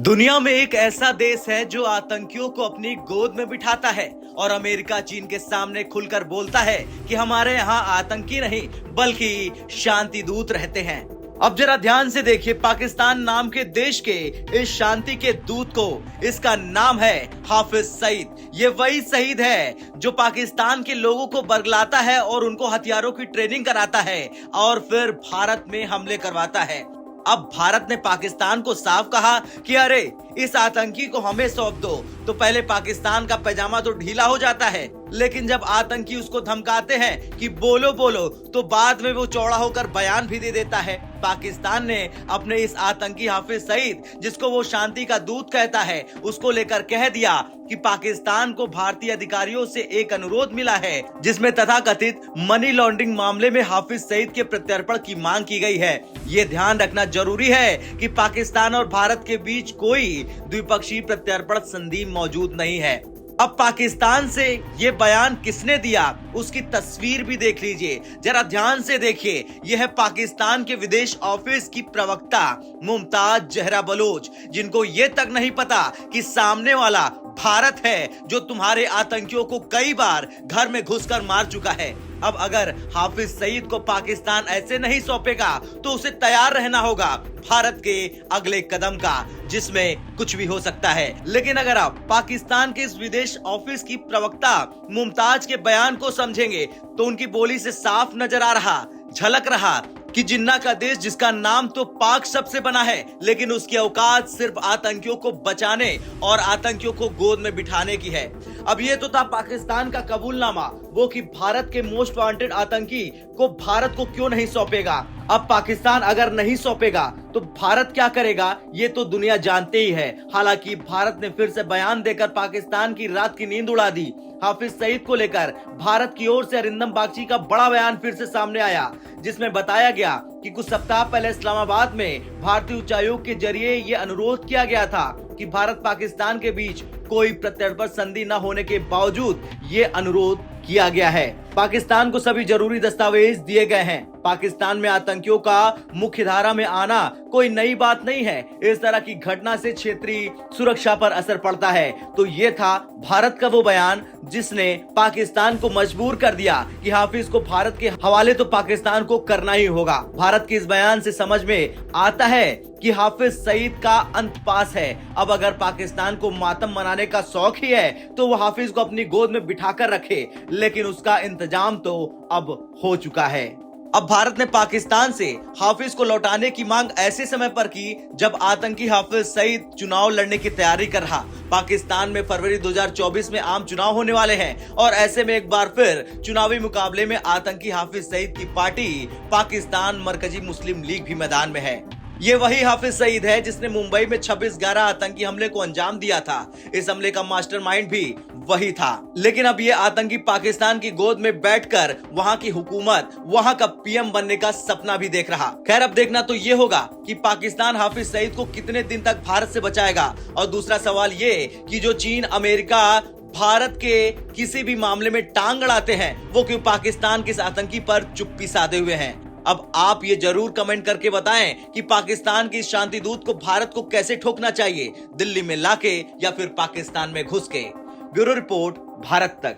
दुनिया में एक ऐसा देश है जो आतंकियों को अपनी गोद में बिठाता है और अमेरिका चीन के सामने खुलकर बोलता है कि हमारे यहाँ आतंकी नहीं बल्कि शांति दूत रहते हैं। अब जरा ध्यान से देखिए, पाकिस्तान नाम के देश के इस शांति के दूत को, इसका नाम है हाफिज सईद। ये वही शहीद है जो पाकिस्तान के लोगों को बरगलाता है और उनको हथियारों की ट्रेनिंग कराता है और फिर भारत में हमले करवाता है। अब भारत ने पाकिस्तान को साफ कहा कि अरे इस आतंकी को हमें सौंप दो, तो पहले पाकिस्तान का पैजामा तो ढीला हो जाता है, लेकिन जब आतंकी उसको धमकाते हैं कि बोलो बोलो, तो बाद में वो चौड़ा होकर बयान भी दे देता है। पाकिस्तान ने अपने इस आतंकी हाफिज सईद, जिसको वो शांति का दूत कहता है, उसको लेकर कह दिया कि पाकिस्तान को भारतीय अधिकारियों से एक अनुरोध मिला है जिसमें तथाकथित मनी लॉन्ड्रिंग मामले में हाफिज सईद के प्रत्यर्पण की मांग की गई है। ये ध्यान रखना जरूरी है कि पाकिस्तान और भारत के बीच कोई द्विपक्षीय प्रत्यर्पण संधि मौजूद नहीं है। अब पाकिस्तान से ये बयान किसने दिया, उसकी तस्वीर भी देख लीजिए, जरा ध्यान से देखिए। यह है पाकिस्तान के विदेश ऑफिस की प्रवक्ता मुमताज जहरा बलोच, जिनको ये तक नहीं पता कि सामने वाला भारत है जो तुम्हारे आतंकियों को कई बार घर में घुसकर मार चुका है। अब अगर हाफिज सईद को पाकिस्तान ऐसे नहीं सौंपेगा तो उसे तैयार रहना होगा भारत के अगले कदम का, जिसमें कुछ भी हो सकता है। लेकिन अगर आप पाकिस्तान के इस विदेश ऑफिस की प्रवक्ता मुमताज के बयान को समझेंगे तो उनकी बोली से साफ नजर आ रहा, झलक रहा कि जिन्ना का देश, जिसका नाम तो पाक शब्द से बना है, लेकिन उसकी औकात सिर्फ आतंकियों को बचाने और आतंकियों को गोद में बिठाने की है। अब ये तो था पाकिस्तान का कबूलनामा, वो कि भारत के मोस्ट वांटेड आतंकी को भारत को क्यों नहीं सौंपेगा। अब पाकिस्तान अगर नहीं सौंपेगा तो भारत क्या करेगा, ये तो दुनिया जानते ही है। हालांकि भारत ने फिर से बयान देकर पाकिस्तान की रात की नींद उड़ा दी। हाफिज सईद को लेकर भारत की ओर से अरिंदम बागची का बड़ा बयान फिर से सामने आया, जिसमें बताया गया कि कुछ सप्ताह पहले इस्लामाबाद में भारतीय उच्चायोग के जरिए ये अनुरोध किया गया था कि भारत पाकिस्तान के बीच कोई प्रत्यर्पण संधि न होने के बावजूद ये अनुरोध किया गया है। पाकिस्तान को सभी जरूरी दस्तावेज दिए गए हैं। पाकिस्तान में आतंकियों का मुख्य धारा में आना कोई नई बात नहीं है। इस तरह की घटना से क्षेत्रीय सुरक्षा पर असर पड़ता है। तो ये था भारत का वो बयान जिसने पाकिस्तान को मजबूर कर दिया कि हाफिज को भारत के हवाले तो पाकिस्तान को करना ही होगा। भारत के इस बयान से समझ में आता है कि हाफिज सईद का अंत पास है। अब अगर पाकिस्तान को मातम मनाने का शौक ही है तो वो हाफिज को अपनी गोद में बिठाकर रखे, लेकिन उसका इंतजाम तो अब हो चुका है। अब भारत ने पाकिस्तान से हाफिज को लौटाने की मांग ऐसे समय पर की जब आतंकी हाफिज सईद चुनाव लड़ने की तैयारी कर रहा। पाकिस्तान में फरवरी 2024 में आम चुनाव होने वाले हैं और ऐसे में एक बार फिर चुनावी मुकाबले में आतंकी हाफिज सईद की पार्टी पाकिस्तान मरकजी मुस्लिम लीग भी मैदान में है। ये वही हाफिज सईद है जिसने मुंबई में 26/11 आतंकी हमले को अंजाम दिया था। इस हमले का मास्टरमाइंड भी वही था। लेकिन अब ये आतंकी पाकिस्तान की गोद में बैठकर वहां की हुकूमत, वहां का पीएम बनने का सपना भी देख रहा। खैर, अब देखना तो ये होगा कि पाकिस्तान हाफिज सईद को कितने दिन तक भारत से बचाएगा। और दूसरा सवाल ये कि जो चीन, अमेरिका भारत के किसी भी मामले में टांग अड़ाते हैं, वो क्यों पाकिस्तान के इस आतंकी पर चुप्पी साधे हुए हैं। अब आप ये जरूर कमेंट करके बताएं कि पाकिस्तान की शांति दूत को भारत को कैसे ठोकना चाहिए, दिल्ली में लाके या फिर पाकिस्तान में घुस के। ब्यूरो रिपोर्ट, भारत तक।